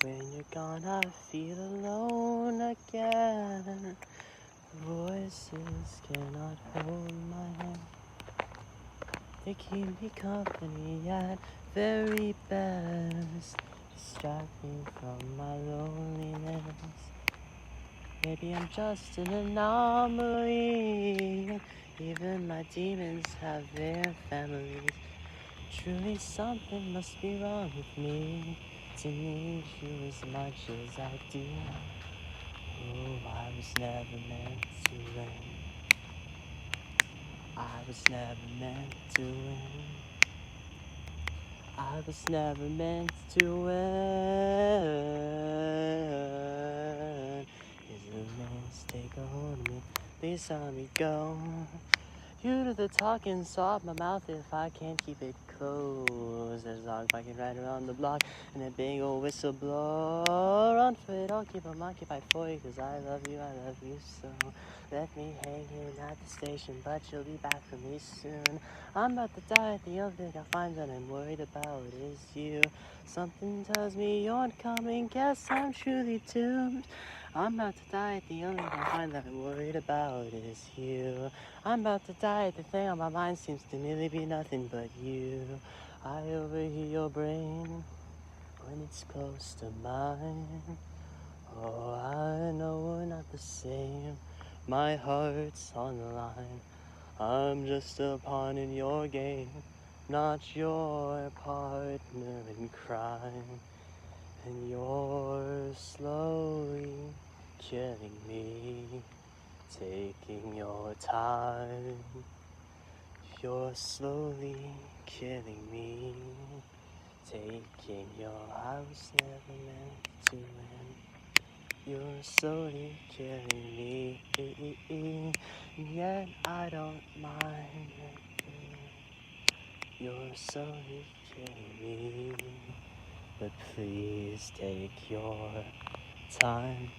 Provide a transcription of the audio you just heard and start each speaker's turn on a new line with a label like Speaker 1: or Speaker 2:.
Speaker 1: When you're gone, I feel alone again. Voices cannot hold my hand. They keep me company at very best. Distract me from my loneliness. Maybe I'm just an anomaly. Even my demons have their families. Truly something must be wrong with me to need you as much as I do. Oh, I was never meant to win. I was never meant to win. I was never meant to win. Is a mistake a hold of me? Please let me go. You do the talking, stop my mouth if I can't keep it closed. There's a dog barking right around the block, and a big old whistle blow. Run for it, I'll keep them occupied for you, 'cause I love you so. Let me hang in at the station, but you'll be back for me soon. I'm about to die, the only thing I find that I'm worried about is you. Something tells me you're not coming, guess I'm truly doomed. I'm about to die, the only thing I find that I'm worried about is you. I'm about to die, the thing on my mind seems to merely be nothing but you. I overhear your brain when it's close to mine. Oh, I know we're not the same. My heart's on the line. I'm just a pawn in your game, not your partner in crime. And you're slowly killing me, taking your time. You're slowly killing me, taking your house, never meant to win. You're slowly killing me, and yet I don't mind it. You're slowly killing me, but please take your time.